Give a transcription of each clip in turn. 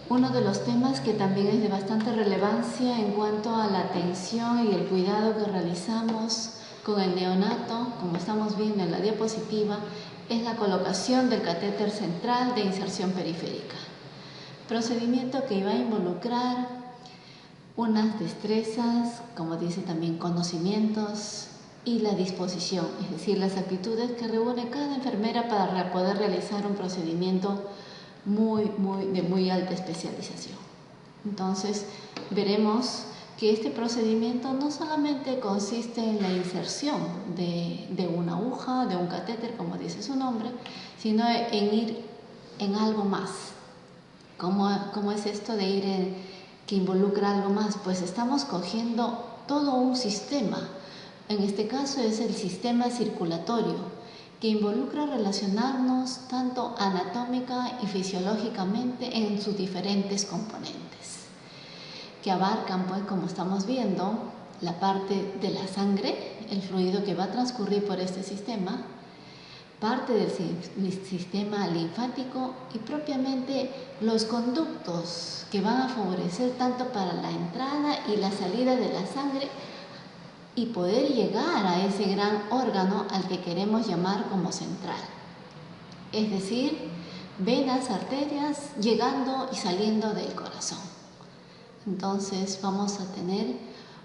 Uno de los temas que también es de bastante relevancia en cuanto a la atención y el cuidado que realizamos con el neonato, como estamos viendo en la diapositiva, es la colocación del catéter central de inserción periférica. Procedimiento que va a involucrar unas destrezas, como dice también conocimientos, y la disposición, es decir, las actitudes que reúne cada enfermera para poder realizar un procedimiento de muy alta especialización. Entonces, veremos que este procedimiento no solamente consiste en la inserción de una aguja, de un catéter, como dice su nombre, sino en ir en algo más. ¿Cómo es esto de ir que involucra algo más? Pues estamos cogiendo todo un sistema. En este caso es el sistema circulatorio, que involucra relacionarnos tanto anatómica y fisiológicamente en sus diferentes componentes, que abarcan, pues, como estamos viendo, la parte de la sangre, el fluido que va a transcurrir por este sistema, parte del sistema linfático y propiamente los conductos que van a favorecer tanto para la entrada y la salida de la sangre y poder llegar a ese gran órgano al que queremos llamar como central. Es decir, venas, arterias, llegando y saliendo del corazón. Entonces vamos a tener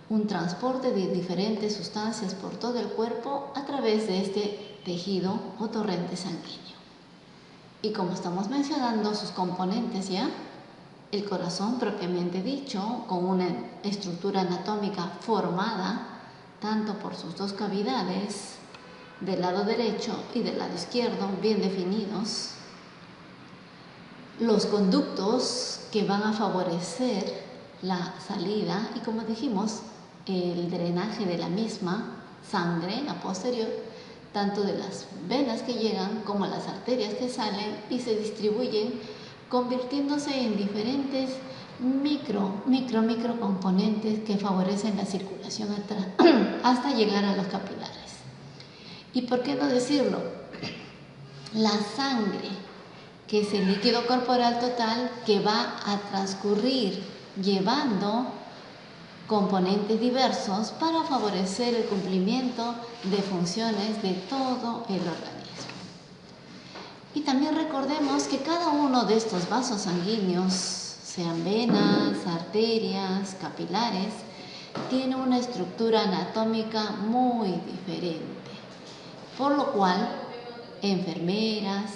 un transporte de diferentes sustancias por todo el cuerpo a través de este tejido o torrente sanguíneo. Y como estamos mencionando sus componentes ya, el corazón propiamente dicho, con una estructura anatómica formada tanto por sus dos cavidades, del lado derecho y del lado izquierdo, bien definidos. Los conductos que van a favorecer la salida y, como dijimos, el drenaje de la misma sangre a posterior, tanto de las venas que llegan como las arterias que salen y se distribuyen, convirtiéndose en diferentes micro componentes que favorecen la circulación hasta llegar a los capilares. ¿Y por qué no decirlo? La sangre, que es el líquido corporal total que va a transcurrir llevando componentes diversos para favorecer el cumplimiento de funciones de todo el organismo. Y también recordemos que cada uno de estos vasos sanguíneos, sean venas, arterias, capilares, tiene una estructura anatómica muy diferente, por lo cual enfermeras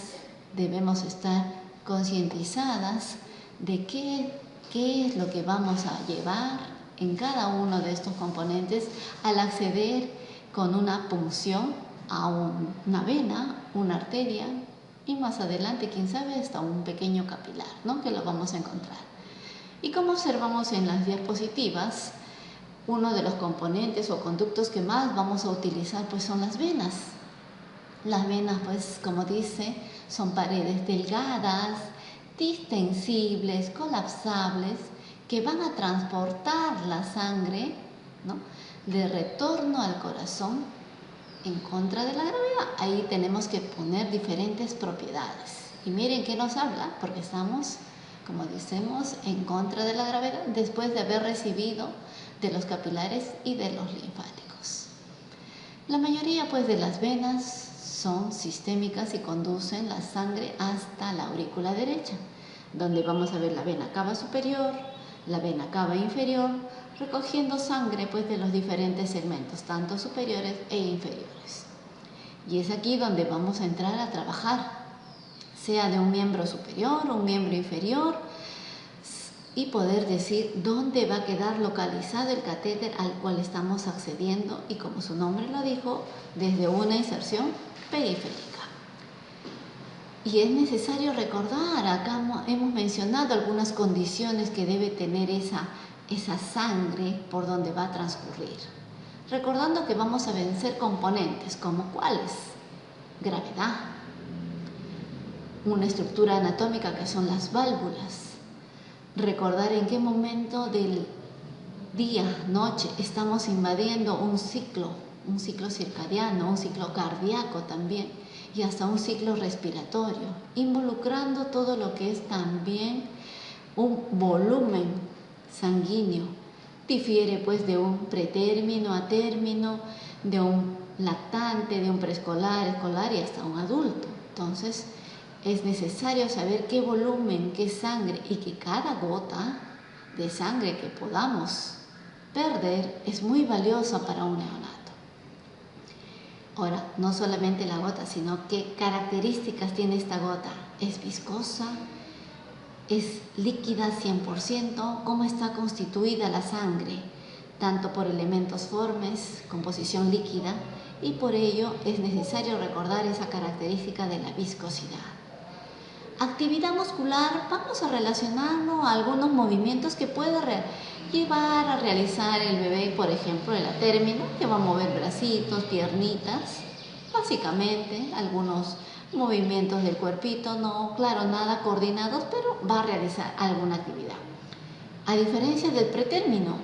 debemos estar concientizadas de qué es lo que vamos a llevar en cada uno de estos componentes al acceder con una punción a una vena, una arteria y más adelante, quién sabe, hasta un pequeño capilar, ¿no? Que lo vamos a encontrar. Y como observamos en las diapositivas, uno de los componentes o conductos que más vamos a utilizar pues son las venas. Las venas, pues, como dice, son paredes delgadas, distensibles, colapsables, que van a transportar la sangre, ¿no?, de retorno al corazón en contra de la gravedad. Ahí tenemos que poner diferentes propiedades. Y miren qué nos habla, porque estamos, como decimos, en contra de la gravedad después de haber recibido de los capilares y de los linfáticos. La mayoría, pues, de las venas son sistémicas y conducen la sangre hasta la aurícula derecha, donde vamos a ver la vena cava superior, la vena cava inferior, recogiendo sangre, pues, de los diferentes segmentos, tanto superiores e inferiores. Y es aquí donde vamos a entrar a trabajar, sea de un miembro superior o un miembro inferior, y poder decir dónde va a quedar localizado el catéter al cual estamos accediendo y, como su nombre lo dijo, desde una inserción periférica. Y es necesario recordar, acá hemos mencionado algunas condiciones que debe tener esa sangre por donde va a transcurrir. Recordando que vamos a vencer componentes, como ¿cuáles? Gravedad, una estructura anatómica que son las válvulas, recordar en qué momento del día, noche, estamos invadiendo un ciclo circadiano, un ciclo cardíaco también, y hasta un ciclo respiratorio, involucrando todo lo que es también un volumen sanguíneo. Difiere pues de un pretérmino a término, de un lactante, de un preescolar, escolar y hasta un adulto. Entonces es necesario saber qué volumen, qué sangre, y que cada gota de sangre que podamos perder es muy valiosa para un neonato. Ahora, no solamente la gota, sino qué características tiene esta gota. ¿Es viscosa? ¿Es líquida 100%? ¿Cómo está constituida la sangre? Tanto por elementos formes, composición líquida, y por ello es necesario recordar esa característica de la viscosidad. Actividad muscular, vamos a relacionarnos a algunos movimientos que puede llevar a realizar el bebé, por ejemplo, el atérmino, que va a mover bracitos, piernitas, básicamente algunos movimientos del cuerpito, no, claro, nada coordinados, pero va a realizar alguna actividad. A diferencia del pretérmino,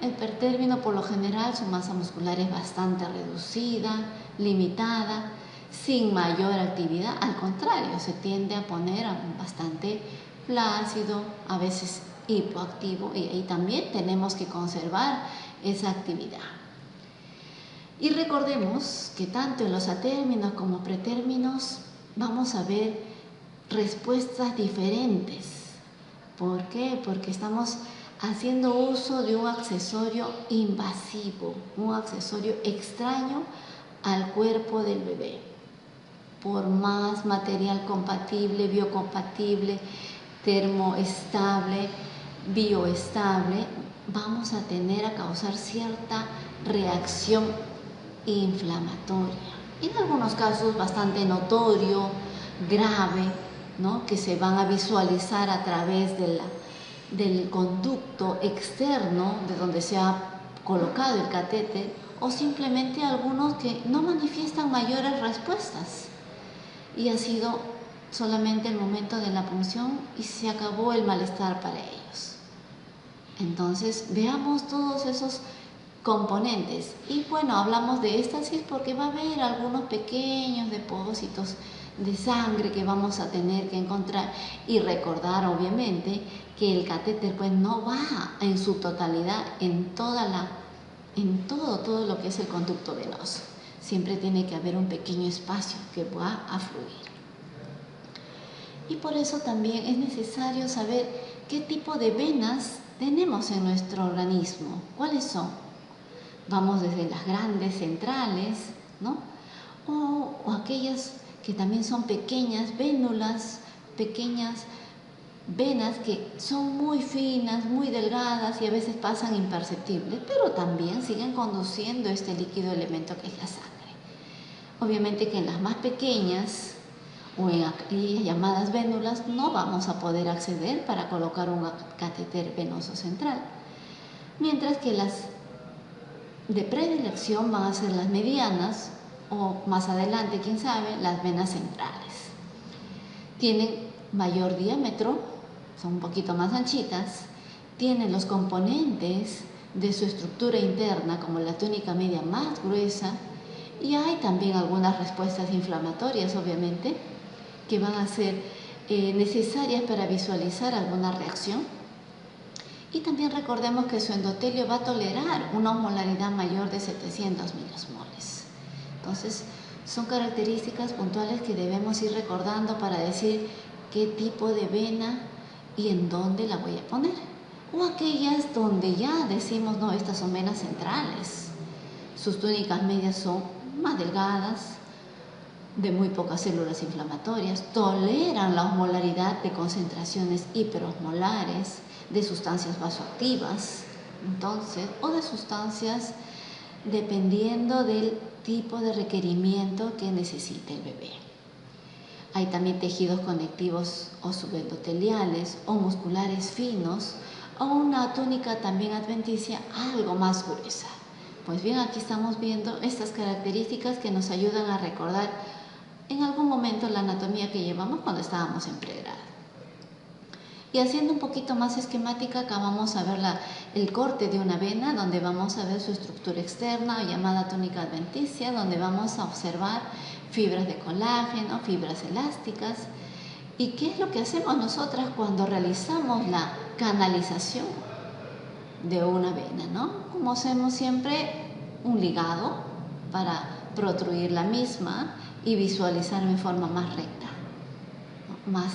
el pretérmino por lo general su masa muscular es bastante reducida, limitada, sin mayor actividad, al contrario, se tiende a poner bastante flácido, a veces hipoactivo, y ahí también tenemos que conservar esa actividad. Y recordemos que tanto en los atérminos como pretérminos vamos a ver respuestas diferentes. ¿Por qué? Porque estamos haciendo uso de un accesorio invasivo, un accesorio extraño al cuerpo del bebé. Por más material compatible, biocompatible, termoestable, bioestable, vamos a tener a causar cierta reacción inflamatoria. En algunos casos bastante notorio, grave, ¿no? Que se van a visualizar a través del conducto externo de donde se ha colocado el catéter, o simplemente algunos que no manifiestan mayores respuestas y ha sido solamente el momento de la punción y se acabó el malestar para ellos. Entonces veamos todos esos componentes, y bueno, hablamos de éstasis porque va a haber algunos pequeños depósitos de sangre que vamos a tener que encontrar, y recordar obviamente que el catéter pues no va en su totalidad en todo lo que es el conducto venoso. Siempre tiene que haber un pequeño espacio que va a fluir. Y por eso también es necesario saber qué tipo de venas tenemos en nuestro organismo. ¿Cuáles son? Vamos desde las grandes centrales, ¿no? O aquellas que también son pequeñas vénulas, pequeñas venas que son muy finas, muy delgadas y a veces pasan imperceptibles, pero también siguen conduciendo este líquido elemento que es la sangre. Obviamente que en las más pequeñas o en aquellas llamadas vénulas no vamos a poder acceder para colocar un catéter venoso central, mientras que las de predilección van a ser las medianas o más adelante, quién sabe, las venas centrales. Tienen mayor diámetro, son un poquito más anchitas, tienen los componentes de su estructura interna como la túnica media más gruesa, y hay también algunas respuestas inflamatorias, obviamente, que van a ser necesarias para visualizar alguna reacción. Y también recordemos que su endotelio va a tolerar una osmolaridad mayor de 700 milismoles. Entonces, son características puntuales que debemos ir recordando para decir qué tipo de vena y en dónde la voy a poner. O aquellas donde ya decimos, no, estas son venas centrales. Sus túnicas medias son más delgadas, de muy pocas células inflamatorias, toleran la osmolaridad de concentraciones hiperosmolares, de sustancias vasoactivas, entonces, o de sustancias dependiendo del tipo de requerimiento que necesite el bebé. Hay también tejidos conectivos o subendoteliales o musculares finos, o una túnica también adventicia algo más gruesa. Pues bien, aquí estamos viendo estas características que nos ayudan a recordar en algún momento la anatomía que llevamos cuando estábamos en pregrado. Y haciendo un poquito más esquemática, acá vamos a ver el corte de una vena, donde vamos a ver su estructura externa, llamada túnica adventicia, donde vamos a observar fibras de colágeno, fibras elásticas, ¿Y qué es lo que hacemos nosotras cuando realizamos la canalización de una vena, ¿no? Como hacemos siempre, un ligado para protruir la misma y visualizar en forma más recta, ¿no? Más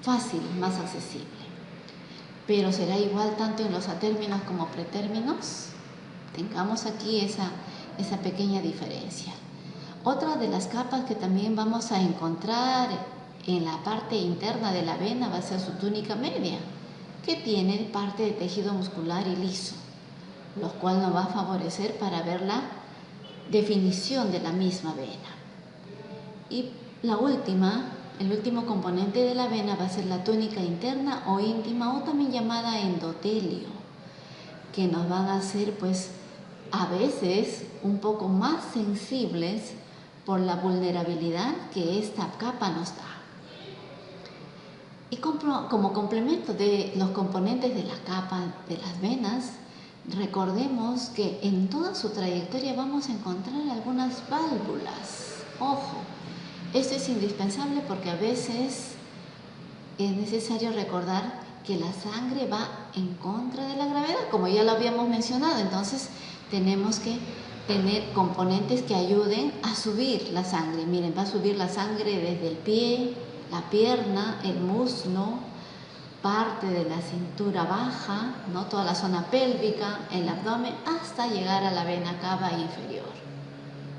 fácil, más accesible. Pero será igual tanto en los atérminos como pretérminos. Tengamos aquí esa pequeña diferencia. Otra de las capas que también vamos a encontrar en la parte interna de la vena va a ser su túnica media, que tiene parte de tejido muscular y liso, lo cual nos va a favorecer para ver la definición de la misma vena. Y el último componente de la vena va a ser la túnica interna o íntima, o también llamada endotelio, que nos van a hacer pues a veces un poco más sensibles por la vulnerabilidad que esta capa nos da. Y como complemento de los componentes de la capa de las venas, recordemos que en toda su trayectoria vamos a encontrar algunas válvulas. Ojo, esto es indispensable porque a veces es necesario recordar que la sangre va en contra de la gravedad, como ya lo habíamos mencionado. Entonces tenemos que tener componentes que ayuden a subir la sangre. Miren, va a subir la sangre desde el pie, la pierna, el muslo, parte de la cintura baja, ¿no? Toda la zona pélvica, el abdomen, hasta llegar a la vena cava inferior.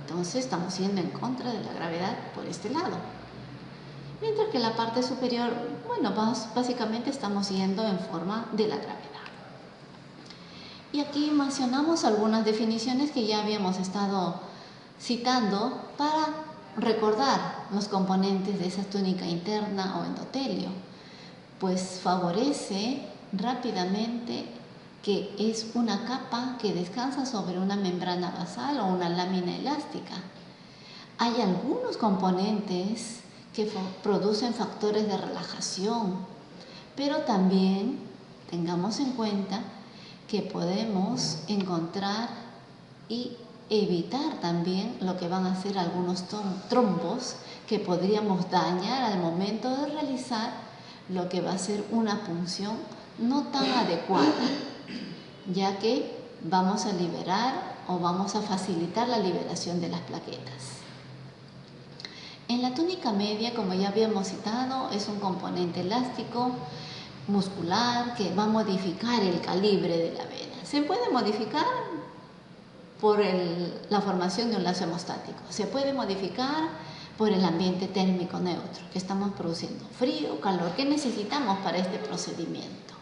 Entonces estamos yendo en contra de la gravedad por este lado. Mientras que la parte superior, bueno, básicamente estamos yendo en forma de la gravedad. Y aquí mencionamos algunas definiciones que ya habíamos estado citando para recordar los componentes de esa túnica interna o endotelio. Pues favorece rápidamente que es una capa que descansa sobre una membrana basal o una lámina elástica. Hay algunos componentes que producen factores de relajación, pero también tengamos en cuenta que podemos encontrar y evitar también lo que van a ser algunos trombos que podríamos dañar al momento de realizar lo que va a ser una punción no tan adecuada, ya que vamos a liberar o vamos a facilitar la liberación de las plaquetas. En la túnica media, como ya habíamos citado, es un componente elástico muscular que va a modificar el calibre de la vena. Se puede modificar por la formación de un lazo hemostático, se puede modificar por el ambiente térmico neutro, que estamos produciendo frío, calor, ¿qué necesitamos para este procedimiento?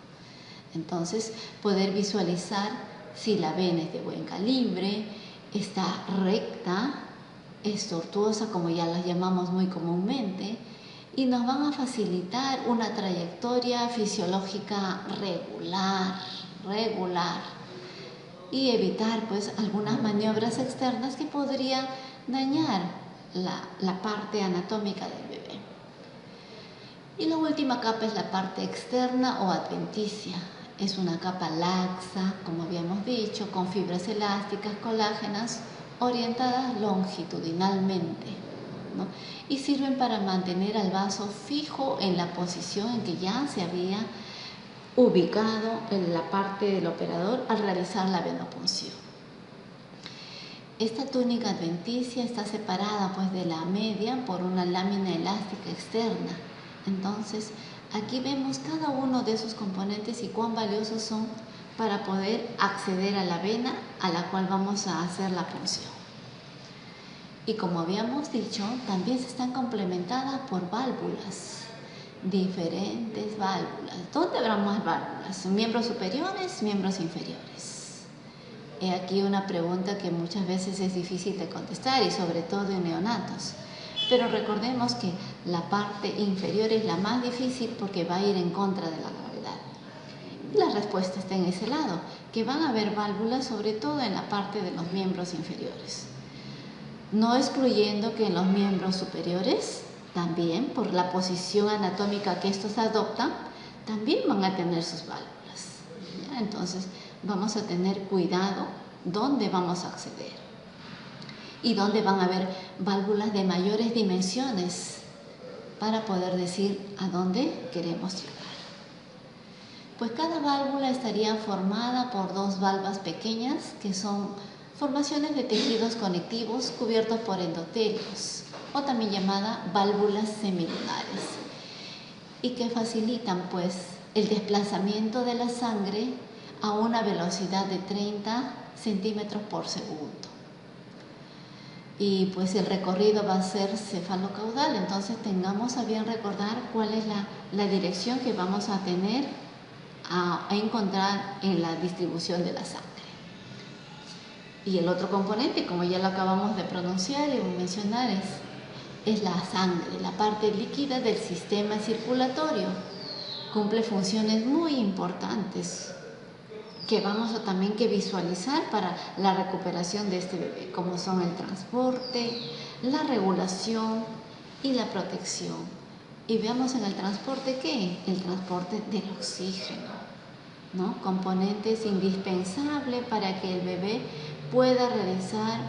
Entonces, poder visualizar si la vena es de buen calibre, está recta, es tortuosa, como ya las llamamos muy comúnmente, y nos van a facilitar una trayectoria fisiológica regular, y evitar pues algunas maniobras externas que podrían dañar la parte anatómica del bebé. Y la última capa es la parte externa o adventicia. Es una capa laxa, como habíamos dicho, con fibras elásticas, colágenas, orientadas longitudinalmente, ¿no? Y sirven para mantener al vaso fijo en la posición en que ya se había ubicado en la parte del operador al realizar la venopunción. Esta túnica adventicia está separada pues de la media por una lámina elástica externa. Entonces aquí vemos cada uno de esos componentes y cuán valiosos son para poder acceder a la vena a la cual vamos a hacer la punción. Y como habíamos dicho, también se están complementadas por válvulas, diferentes válvulas. ¿Dónde habrá más válvulas? ¿Miembros superiores, miembros inferiores? He aquí una pregunta que muchas veces es difícil de contestar y sobre todo en neonatos. Pero recordemos que la parte inferior es la más difícil porque va a ir en contra de la gravedad. La respuesta está en ese lado, que van a haber válvulas sobre todo en la parte de los miembros inferiores. No excluyendo que en los miembros superiores, también por la posición anatómica que estos adoptan, también van a tener sus válvulas. ¿Ya? Entonces vamos a tener cuidado dónde vamos a acceder. Y dónde van a haber válvulas de mayores dimensiones para poder decir a dónde queremos llegar. Pues cada válvula estaría formada por dos valvas pequeñas que son formaciones de tejidos conectivos cubiertos por endotelios, o también llamada válvulas semilunares, y que facilitan pues el desplazamiento de la sangre a una velocidad de 30 centímetros por segundo. Y pues el recorrido va a ser cefalocaudal, entonces tengamos a bien recordar cuál es la dirección que vamos a tener a encontrar en la distribución de la sangre. Y el otro componente, como ya lo acabamos de pronunciar y mencionar, es la sangre, la parte líquida del sistema circulatorio. Cumple funciones muy importantes que vamos a también que visualizar para la recuperación de este bebé, como son el transporte, la regulación y la protección. Y veamos en el transporte, ¿qué? El transporte del oxígeno, ¿no? Componentes indispensables para que el bebé pueda realizar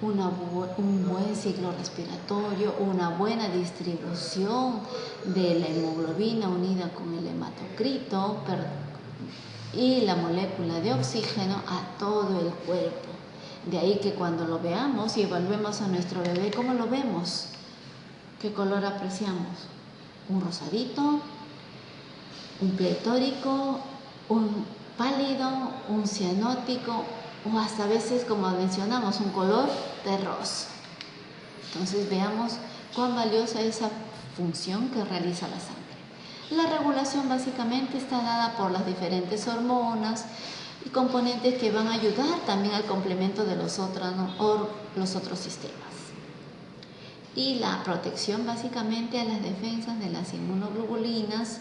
un buen ciclo respiratorio, una buena distribución de la hemoglobina unida con el hematocrito y la molécula de oxígeno a todo el cuerpo. De ahí que cuando lo veamos y evaluemos a nuestro bebé, ¿cómo lo vemos? ¿Qué color apreciamos? ¿Un rosadito? ¿Un pletórico? ¿Un pálido? ¿Un cianótico? O hasta a veces, como mencionamos, un color terroso. Entonces veamos cuán valiosa es esa función que realiza la sangre. La regulación básicamente está dada por las diferentes hormonas y componentes que van a ayudar también al complemento de los otros sistemas. Y la protección básicamente a las defensas de las inmunoglobulinas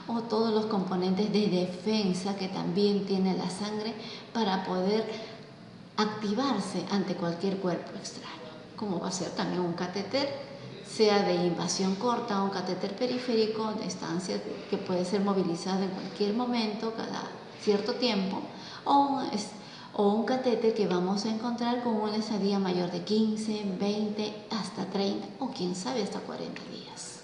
o todos los componentes de defensa que también tiene la sangre para poder activarse ante cualquier cuerpo extraño, como va a ser también un catéter, sea de invasión corta o un catéter periférico de estancia que puede ser movilizado en cualquier momento, cada cierto tiempo, o un catéter que vamos a encontrar con una estadía mayor de 15, 20, hasta 30 o quién sabe hasta 40 días.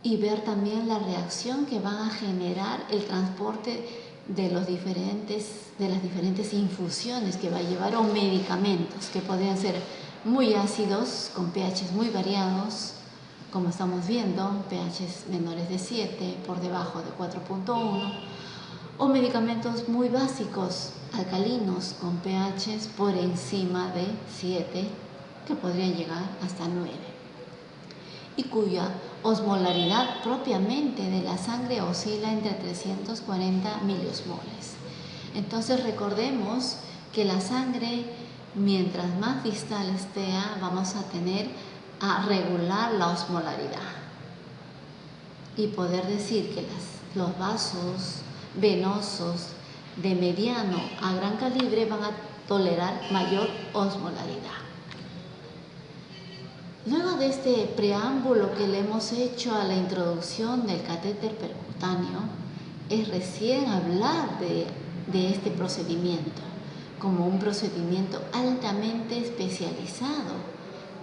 Y ver también la reacción que van a generar el transporte de las diferentes infusiones que va a llevar o medicamentos que podrían ser muy ácidos, con pHs muy variados, como estamos viendo, pHs menores de 7, por debajo de 4.1, o medicamentos muy básicos, alcalinos, con pHs por encima de 7, que podrían llegar hasta 9, y cuya osmolaridad propiamente de la sangre oscila entre 340 miliosmoles. Entonces recordemos que la sangre, mientras más distal esté, vamos a tener a regular la osmolaridad y poder decir que los vasos venosos de mediano a gran calibre van a tolerar mayor osmolaridad. Luego de este preámbulo que le hemos hecho a la introducción del catéter percutáneo, es recién hablar de este procedimiento como un procedimiento altamente especializado,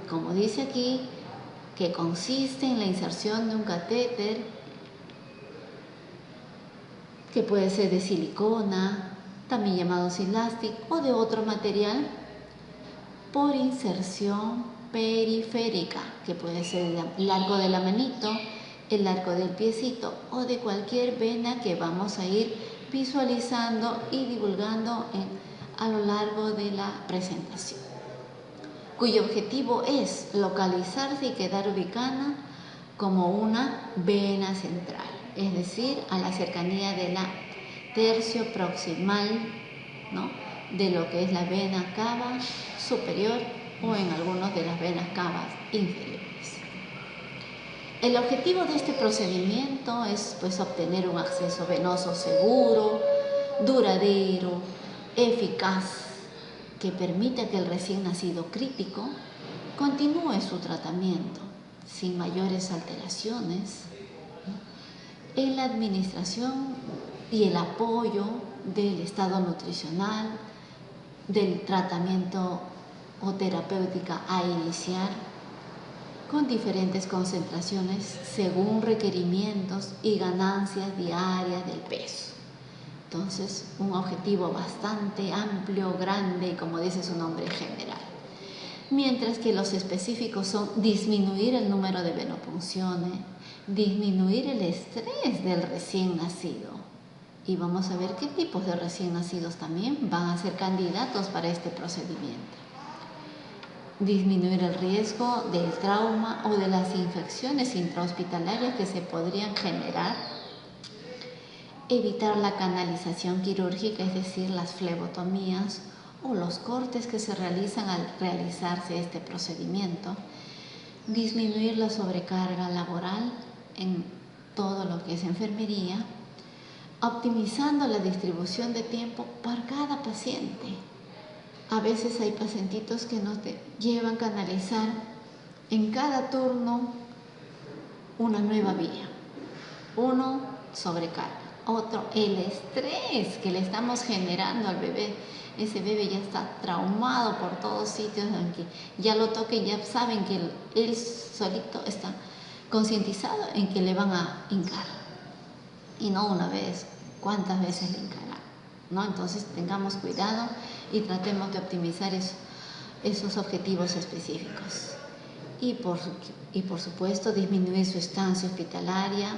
como dice aquí, que consiste en la inserción de un catéter que puede ser de silicona, también llamado silastic, o de otro material, por inserción periférica, que puede ser el arco de la manito, el arco del piecito o de cualquier vena que vamos a ir visualizando y divulgando a lo largo de la presentación, cuyo objetivo es localizarse y quedar ubicada como una vena central, es decir, a la cercanía de la tercio proximal, ¿no?, de lo que es la vena cava superior o en algunos de las venas cavas inferiores. El objetivo de este procedimiento es pues obtener un acceso venoso seguro, duradero, eficaz, que permita que el recién nacido crítico continúe su tratamiento sin mayores alteraciones, ¿no?, en la administración y el apoyo del estado nutricional, del tratamiento o terapéutica a iniciar, con diferentes concentraciones según requerimientos y ganancias diarias del peso. Entonces, un objetivo bastante amplio, grande y, como dice su nombre, general. Mientras que los específicos son disminuir el número de venopunciones, disminuir el estrés del recién nacido. Y vamos a ver qué tipos de recién nacidos también van a ser candidatos para este procedimiento. Disminuir el riesgo del trauma o de las infecciones intrahospitalarias que se podrían generar. Evitar la canalización quirúrgica, es decir, las flebotomías o los cortes que se realizan al realizarse este procedimiento. Disminuir la sobrecarga laboral en todo lo que es enfermería, optimizando la distribución de tiempo para cada paciente. A veces hay pacientitos que nos llevan a canalizar en cada turno una nueva vía. Uno, sobrecarga. Otro, el estrés que le estamos generando al bebé. Ese bebé ya está traumado por todos sitios en que ya lo toquen, ya saben que él solito está concientizado en que le van a hincar. Y no una vez, ¿cuántas veces le hincarán? ¿No? Entonces tengamos cuidado y tratemos de optimizar esos objetivos específicos. Y por supuesto disminuir su estancia hospitalaria,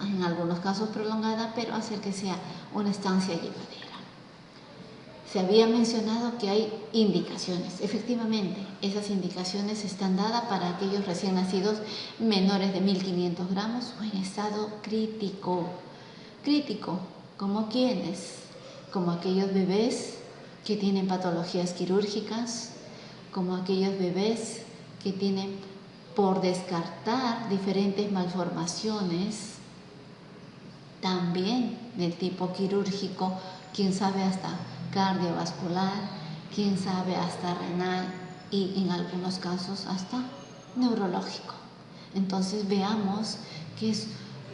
en algunos casos prolongada, pero hacer que sea una estancia llevadera. Se había mencionado que hay indicaciones. Efectivamente, esas indicaciones están dadas para aquellos recién nacidos menores de 1500 gramos o en estado crítico. Crítico, ¿como quiénes? Como aquellos bebés que tienen patologías quirúrgicas, como aquellos bebés que tienen por descartar diferentes malformaciones, también del tipo quirúrgico, quién sabe hasta cardiovascular, quién sabe hasta renal y en algunos casos hasta neurológico. Entonces veamos que es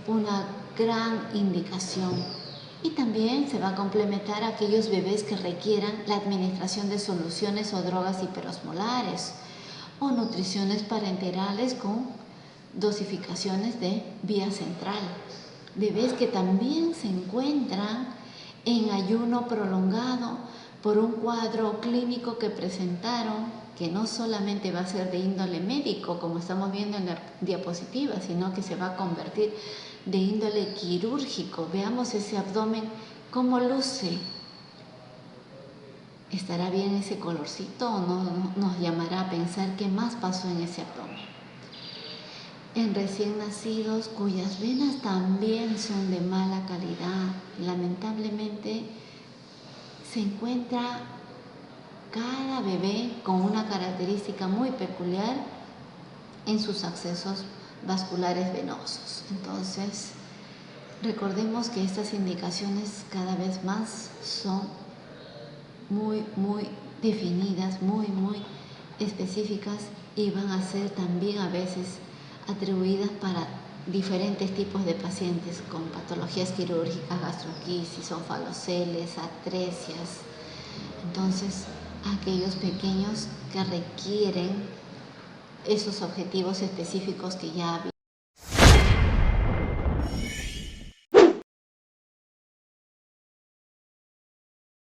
una gran indicación. Y también se va a complementar a aquellos bebés que requieran la administración de soluciones o drogas hiperosmolares o nutriciones parenterales con dosificaciones de vía central. Bebés que también se encuentran en ayuno prolongado por un cuadro clínico que presentaron, que no solamente va a ser de índole médico, como estamos viendo en la diapositiva, sino que se va a convertir de índole quirúrgico. Veamos ese abdomen, cómo luce. ¿Estará bien ese colorcito o no nos llamará a pensar qué más pasó en ese abdomen? En recién nacidos cuyas venas también son de mala calidad, lamentablemente se encuentra cada bebé con una característica muy peculiar en sus accesos vasculares venosos. Entonces, recordemos que estas indicaciones cada vez más son muy definidas, muy específicas y van a ser también a veces atribuidas para diferentes tipos de pacientes con patologías quirúrgicas, gastroquisis, onfaloceles, atresias. Entonces, aquellos pequeños que requieren esos objetivos específicos que ya